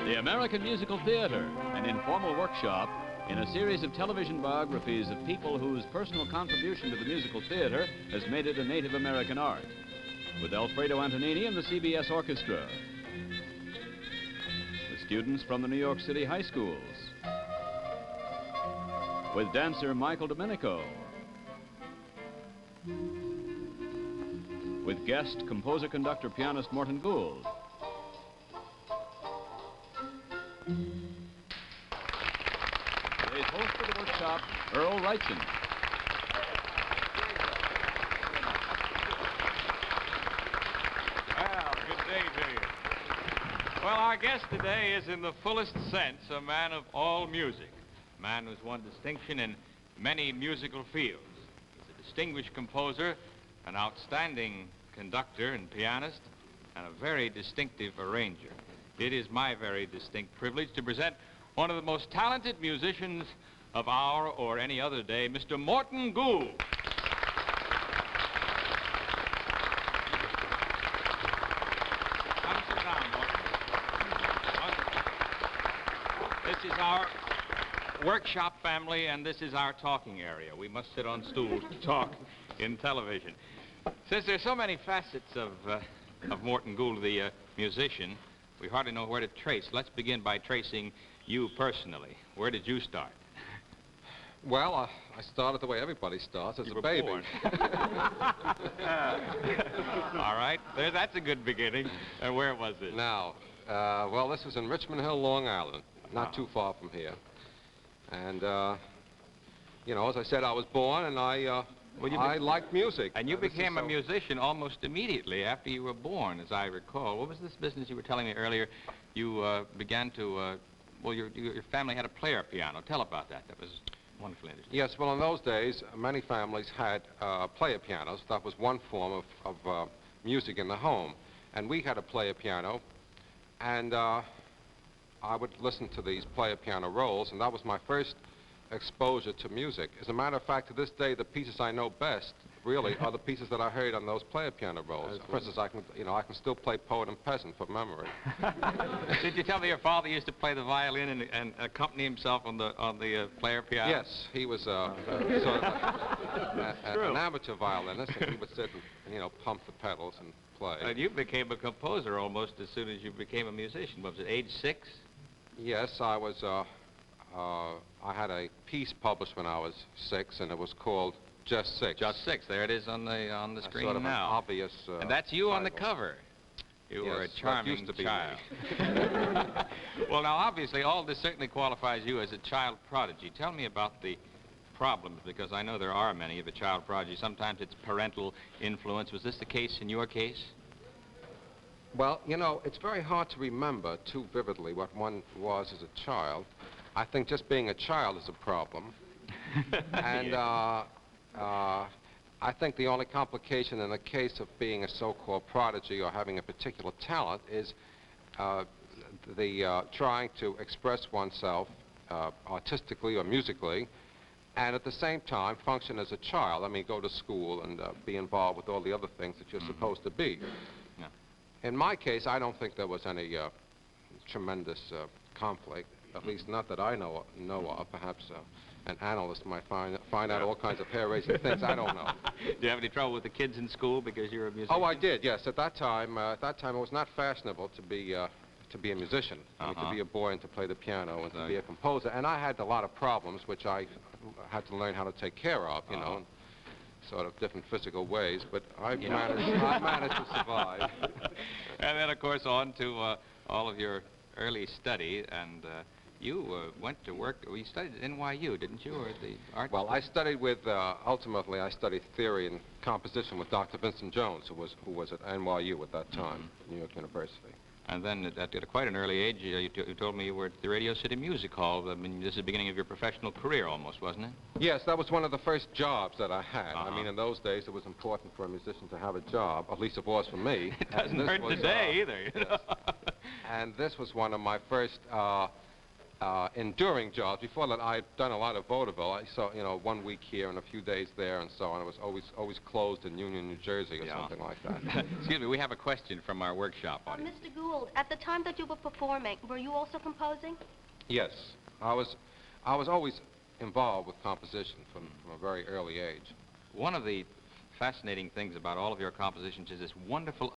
The American Musical Theater, an informal workshop in a series of television biographies of people whose personal contribution to the musical theater has made it a Native American art. With Alfredo Antonini and the CBS Orchestra. The students from the New York City high schools. With dancer Michael Domenico. With guest composer, conductor, pianist Morton Gould. Today's host for the workshop, Earl Wrightson. Well, good day to you. Well, our guest today is in the fullest sense a man of all music. A man who's won distinction in many musical fields. He's a distinguished composer, an outstanding conductor and pianist, and a very distinctive arranger. It is my very distinct privilege to present one of the most talented musicians of our or any other day, Mr. Morton Gould. Come sit down, Morton. This is our workshop family, and this is our talking area. We must sit on stools to talk in television. Since there's so many facets of Morton Gould, the musician, we hardly know where to trace. Let's begin by tracing you personally. Where did you start? Well, I started the way everybody starts, as a baby. Born. All right. That's a good beginning. And where was it? Now, well, this was in Richmond Hill, Long Island, not too far from here. And, you know, as I said, I was born, and I liked music. And you became a musician almost immediately after you were born, as I recall. What was this business you were telling me earlier? You began to, well, your family had a player piano. Tell about that. That was wonderfully interesting. Yes, well, in those days, many families had player pianos. That was one form of music in the home. And we had a player piano, and I would listen to these player piano rolls, and that was my first exposure to music. As a matter of fact, to this day, the pieces I know best, really, are the pieces that I heard on those player piano rolls. For instance, I can still play Poet and Peasant from memory. Did you tell me your father used to play the violin and accompany himself on the player piano? Yes, he was sort of an amateur violinist, and he would sit and, you know, pump the pedals and play. And you became a composer almost as soon as you became a musician. Was it age 6? Yes, I was. I had a piece published when I was 6, and it was called Just 6. Just 6. There it is on the screen sort of now. An obvious. And that's you title. On the cover. You were a Yes, charming that used to be child. me. Well, now obviously all this certainly qualifies you as a child prodigy. Tell me about the problems, because I know there are many of a child prodigy. Sometimes it's parental influence. Was this the case in your case? Well, you know, it's very hard to remember too vividly what one was as a child. I think just being a child is a problem. And I think the only complication in the case of being a so-called prodigy or having a particular talent is trying to express oneself artistically or musically, and at the same time function as a child. I mean, go to school and be involved with all the other things that you're supposed to be. Yeah. In my case, I don't think there was any tremendous conflict. At least not that I know of. Perhaps an analyst might find out all kinds of hair-raising things. I don't know. Do you have any trouble with the kids in school because you're a musician? Oh, I did. Yes. At that time, it was not fashionable to be a musician. I mean, to be a boy and to play the piano and to be a composer. And I had a lot of problems which I had to learn how to take care of. You know, in sort of different physical ways. But I managed to survive. And then, of course, on to all of your early study, and you went to work. You studied at NYU, didn't you, or the art? Well, I studied with. Ultimately, I studied theory and composition with Dr. Vincent Jones, who was at NYU at that time, New York University. And then at quite an early age, you told me you were at the Radio City Music Hall. I mean, this is the beginning of your professional career, almost, wasn't it? Yes, that was one of the first jobs that I had. I mean, in those days, it was important for a musician to have a job. At least it was for me. It doesn't hurt today either. You know? And this was one of my first enduring jobs. Before that, I'd done a lot of vaudeville. I saw, you know, 1 week here and a few days there and so on. It was always closed in Union, New Jersey or something like that. Excuse me, we have a question from our workshop audience. Mr. Gould, at the time that you were performing, were you also composing? Yes, I was always involved with composition from a very early age. One of the fascinating things about all of your compositions is this wonderful